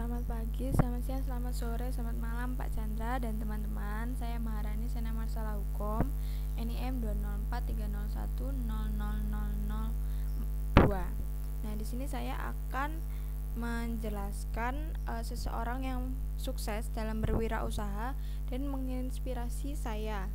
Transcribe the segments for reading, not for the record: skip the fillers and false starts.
Selamat pagi, selamat siang, selamat sore, selamat malam Pak Chandra dan teman-teman. Saya Maharani Sena Marsala Hukum, NIM 20430100002. Nah, di sini saya akan menjelaskan seseorang yang sukses dalam berwirausaha dan menginspirasi saya.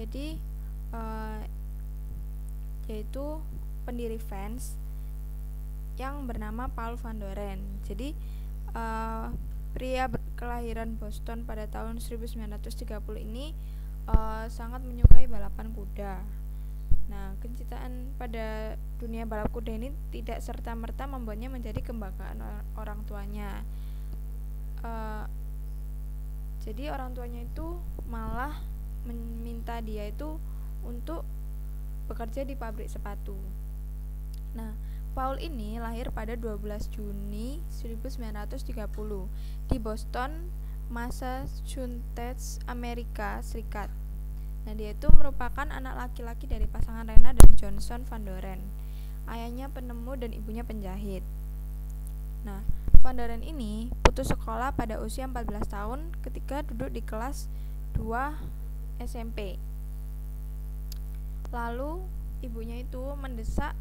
Jadi yaitu pendiri Vans yang bernama Paul Van Doren. Jadi pria kelahiran Boston pada tahun 1930 ini sangat menyukai balapan kuda. Nah, kecintaan pada dunia balap kuda ini tidak serta-merta membuatnya menjadi kebanggaan orang tuanya. Jadi orang tuanya itu malah meminta dia itu untuk bekerja di pabrik sepatu. Nah, Paul ini lahir pada 12 Juni 1930 di Boston, Massachusetts, Amerika Serikat. Nah, dia itu merupakan anak laki-laki dari pasangan Rena dan Johnson Van Doren. Ayahnya penemu dan ibunya penjahit. Nah, Van Doren ini putus sekolah pada usia 14 tahun ketika duduk di kelas 2 SMP. Lalu ibunya itu mendesak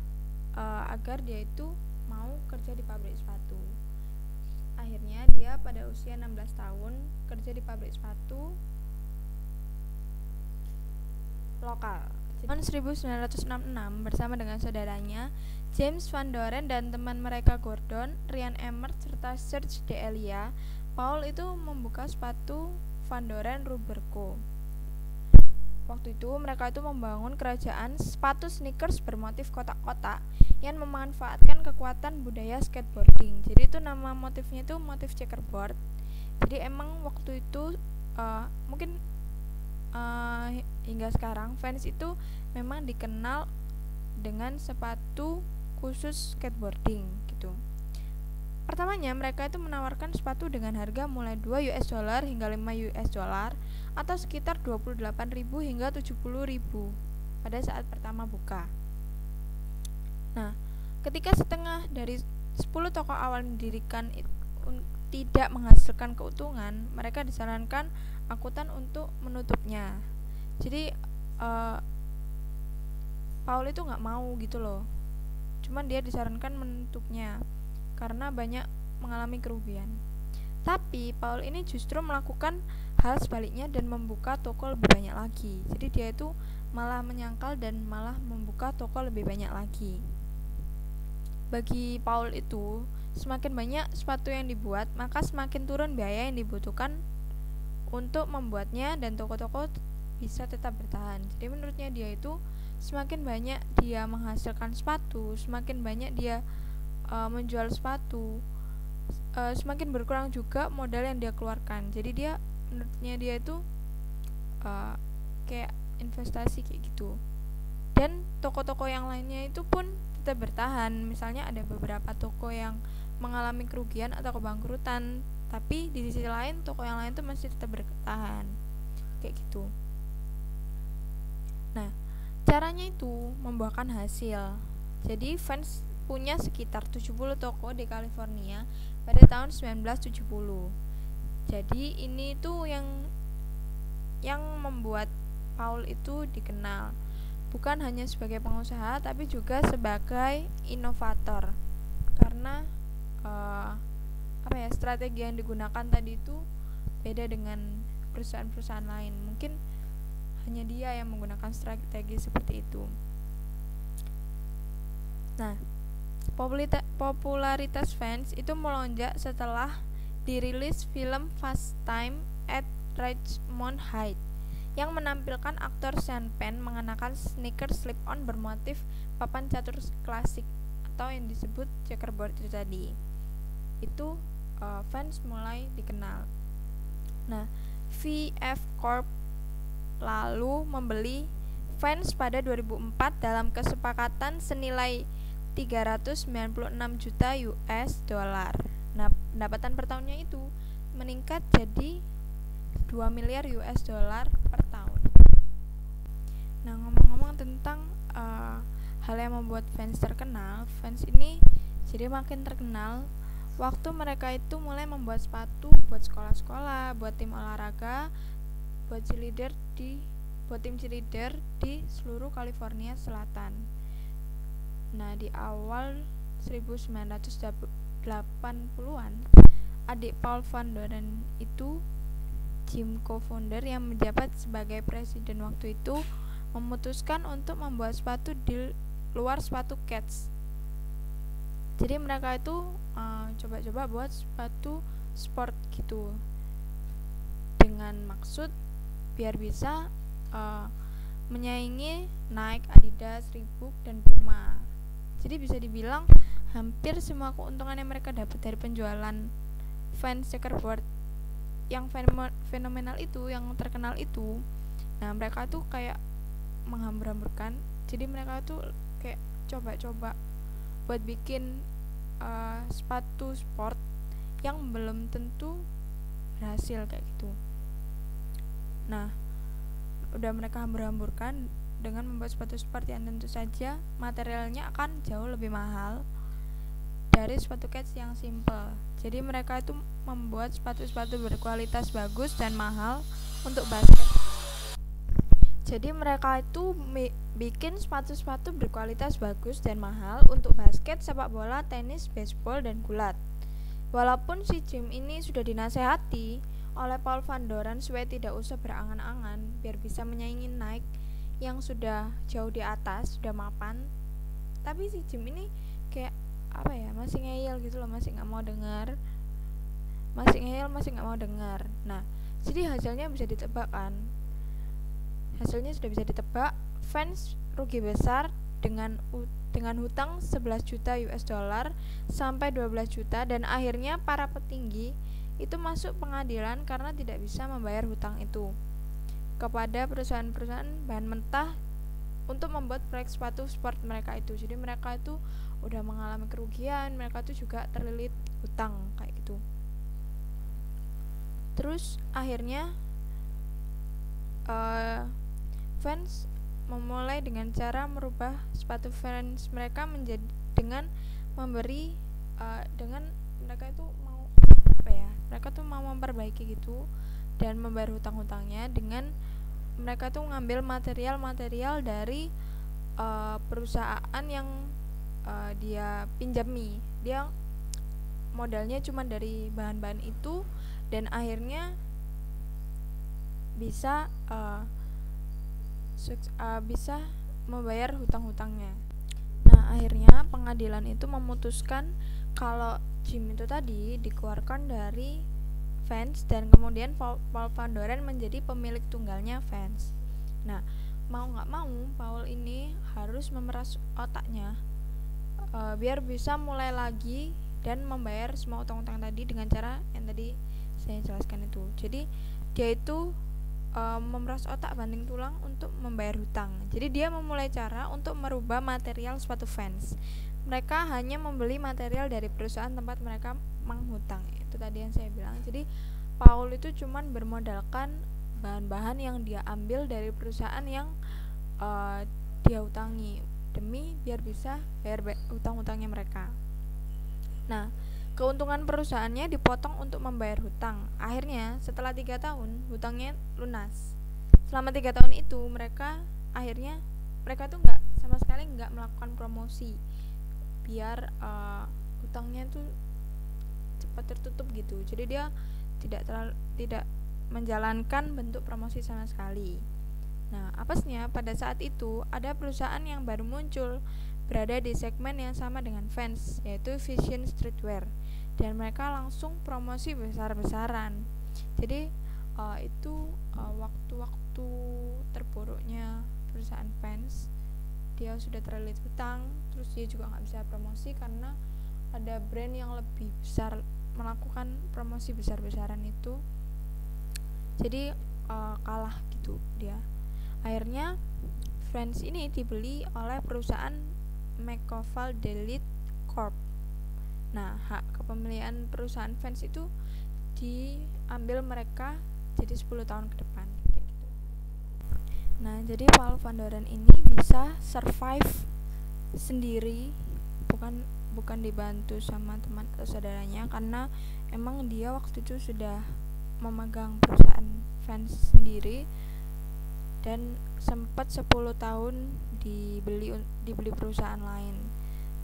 agar dia itu mau kerja di pabrik sepatu. Akhirnya dia pada usia 16 tahun kerja di pabrik sepatu lokal. Tahun 1966 bersama dengan saudaranya James Van Doren dan teman mereka Gordon, Ryan Emmert serta Serge D'Elia, Paul itu membuka sepatu Van Doren Rubber Co. Waktu itu mereka itu membangun kerajaan sepatu sneakers bermotif kotak-kotak yang memanfaatkan kekuatan budaya skateboarding. Jadi itu nama motifnya itu motif checkerboard. Jadi emang waktu itu mungkin hingga sekarang Vans itu memang dikenal dengan sepatu khusus skateboarding gitu. Pertamanya mereka itu menawarkan sepatu dengan harga mulai $2 hingga $5 atau sekitar 28.000 hingga 70.000 pada saat pertama buka. Nah, ketika setengah dari 10 toko awal didirikan tidak menghasilkan keuntungan, mereka disarankan akuntan untuk menutupnya. Jadi Paul itu nggak mau gitu loh. Cuman dia disarankan menutupnya karena banyak mengalami kerugian. Tapi Paul ini justru melakukan hal sebaliknya dan membuka toko lebih banyak lagi. Jadi dia itu malah menyangkal dan malah membuka toko lebih banyak lagi. Bagi Paul itu, semakin banyak sepatu yang dibuat, maka semakin turun biaya yang dibutuhkan untuk membuatnya dan toko-toko bisa tetap bertahan. Jadi menurutnya dia itu semakin banyak dia menghasilkan sepatu, semakin banyak dia menjual sepatu, semakin berkurang juga modal yang dia keluarkan. Jadi dia menurutnya dia itu kayak investasi kayak gitu. Dan toko-toko yang lainnya itu pun tetap bertahan. Misalnya ada beberapa toko yang mengalami kerugian atau kebangkrutan, tapi di sisi lain toko yang lain itu masih tetap bertahan kayak gitu. Nah, caranya itu membuahkan hasil. Jadi Vans punya sekitar 70 toko di California pada tahun 1970. Jadi ini tuh yang membuat Paul itu dikenal, bukan hanya sebagai pengusaha tapi juga sebagai inovator. Karena strategi yang digunakan tadi itu beda dengan perusahaan-perusahaan lain. Mungkin hanya dia yang menggunakan strategi seperti itu. Nah, popularitas Vans itu melonjak setelah dirilis film Fast Time at Ridgemont High yang menampilkan aktor Sean Penn mengenakan sneakers slip-on bermotif papan catur klasik atau yang disebut checkerboard itu tadi. Itu Vans mulai dikenal. Nah, VF Corp lalu membeli Vans pada 2004 dalam kesepakatan senilai $396 juta. Nah, pendapatan per tahunnya itu meningkat jadi $2 miliar per tahun. Nah, ngomong-ngomong tentang hal yang membuat Vans terkenal, Vans ini jadi makin terkenal waktu mereka itu mulai membuat sepatu buat sekolah-sekolah, buat tim olahraga, buat tim cheerleader di seluruh California Selatan. Nah, di awal 1980-an, adik Paul Van Doren itu, Jim co-founder yang menjabat sebagai presiden waktu itu, memutuskan untuk membuat sepatu di luar sepatu Keds. Jadi mereka itu coba-coba buat sepatu sport gitu, dengan maksud biar bisa menyaingi Nike, Adidas, Reebok, dan Puma. Jadi bisa dibilang hampir semua keuntungan yang mereka dapat dari penjualan Vans checkerboard yang fenomenal itu, yang terkenal itu, nah mereka tuh kayak menghambur-hamburkan. Jadi mereka tuh kayak coba-coba buat bikin sepatu sport yang belum tentu berhasil kayak gitu. Nah, udah mereka hambur-hamburkan dengan membuat sepatu sport yang tentu saja materialnya akan jauh lebih mahal dari sepatu Keds yang simple. Jadi mereka itu membuat sepatu-sepatu berkualitas bagus dan mahal untuk basket. Jadi mereka itu bikin sepatu-sepatu berkualitas bagus dan mahal untuk basket, sepak bola, tenis, baseball, dan gulat. Walaupun si Jim ini sudah dinasehati oleh Paul Van Doren supaya tidak usah berangan-angan biar bisa menyaingi Nike yang sudah jauh di atas, sudah mapan, tapi si Jim ini kayak masih ngeyel gitu loh, masih nggak mau dengar. Nah, jadi hasilnya bisa ditebak kan? Hasilnya sudah bisa ditebak. Vans rugi besar dengan hutang 11 juta US dollar sampai 12 juta, dan akhirnya para petinggi itu masuk pengadilan karena tidak bisa membayar hutang itu kepada perusahaan-perusahaan bahan mentah untuk membuat proyek sepatu sport mereka itu. Jadi mereka itu udah mengalami kerugian, mereka tuh juga terlilit hutang kayak gitu. Terus akhirnya Vans memulai dengan cara merubah sepatu Vans mereka menjadi dengan memberi dengan mereka itu mau memperbaiki gitu dan membayar hutang-hutangnya dengan mereka tuh ngambil material-material dari perusahaan yang dia pinjami. Dia modalnya cuma dari bahan-bahan itu dan akhirnya bisa bisa membayar hutang-hutangnya. Nah, akhirnya pengadilan itu memutuskan kalau Jim itu tadi dikeluarkan dari Vans dan kemudian Paul Van Doren menjadi pemilik tunggalnya Vans. Nah, mau nggak mau Paul ini harus memeras otaknya biar bisa mulai lagi dan membayar semua utang-utang tadi dengan cara yang tadi saya jelaskan itu. Jadi dia itu memeras otak banting tulang untuk membayar hutang. Jadi dia memulai cara untuk merubah material sepatu Vans. Mereka hanya membeli material dari perusahaan tempat mereka menghutang. Itu tadi yang saya bilang. Jadi Paul itu cuman bermodalkan bahan-bahan yang dia ambil dari perusahaan yang dia hutangi demi biar bisa bayar hutang-hutangnya mereka. Nah, keuntungan perusahaannya dipotong untuk membayar hutang. Akhirnya setelah 3 tahun hutangnya lunas. Selama 3 tahun itu mereka tuh sama sekali nggak melakukan promosi biar hutangnya tuh cepat tertutup gitu. Jadi dia tidak menjalankan bentuk promosi sama sekali. Nah, apesnya pada saat itu ada perusahaan yang baru muncul berada di segmen yang sama dengan Vans, yaitu Vision Streetwear, dan mereka langsung promosi besar-besaran. Jadi itu waktu-waktu terburuknya perusahaan Vans. Dia sudah terlilit hutang, terus dia juga nggak bisa promosi karena ada brand yang lebih besar melakukan promosi besar-besaran itu. Jadi kalah gitu dia. Akhirnya Vans ini dibeli oleh perusahaan McCoval Delete Corp. Nah, hak kepemilikan perusahaan Vans itu diambil mereka jadi 10 tahun ke depan kayak gitu. Nah, jadi Paul Van Doren ini bisa survive sendiri, bukan dibantu sama teman atau saudaranya, karena emang dia waktu itu sudah memegang perusahaan Vans sendiri dan sempat 10 tahun dibeli perusahaan lain.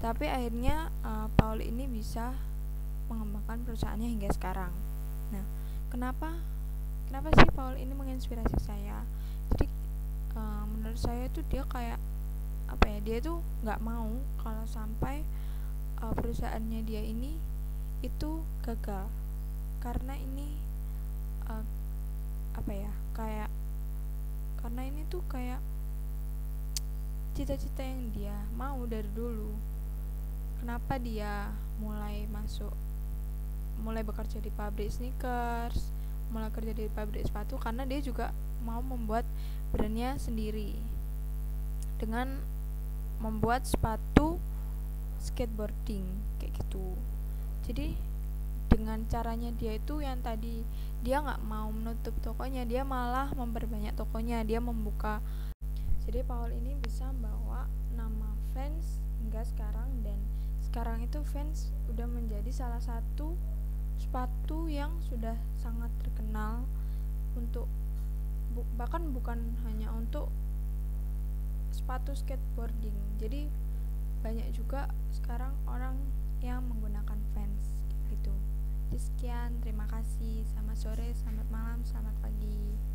Tapi akhirnya Paul ini bisa mengembangkan perusahaannya hingga sekarang. Nah, kenapa sih Paul ini menginspirasi saya? Jadi menurut saya tuh dia kayak apa ya, dia tuh nggak mau kalau sampai perusahaannya dia ini itu gagal, karena ini apa ya, kayak karena ini tuh kayak cita-cita yang dia mau dari dulu. Kenapa dia mulai bekerja di pabrik sneakers, mulai kerja di pabrik sepatu, karena dia juga mau membuat brandnya sendiri dengan membuat sepatu skateboarding kayak gitu. Jadi dengan caranya dia itu yang tadi, dia nggak mau menutup tokonya, dia malah memperbanyak tokonya, dia membuka. Jadi Paul ini bisa membawa nama Vans hingga sekarang, dan sekarang itu Vans udah menjadi salah satu sepatu yang sudah sangat terkenal untuk bahkan bukan hanya untuk sepatu skateboarding. Jadi banyak juga sekarang orang yang menggunakan Vans gitu. Jadi sekian, terima kasih. Selamat sore, selamat malam, selamat pagi.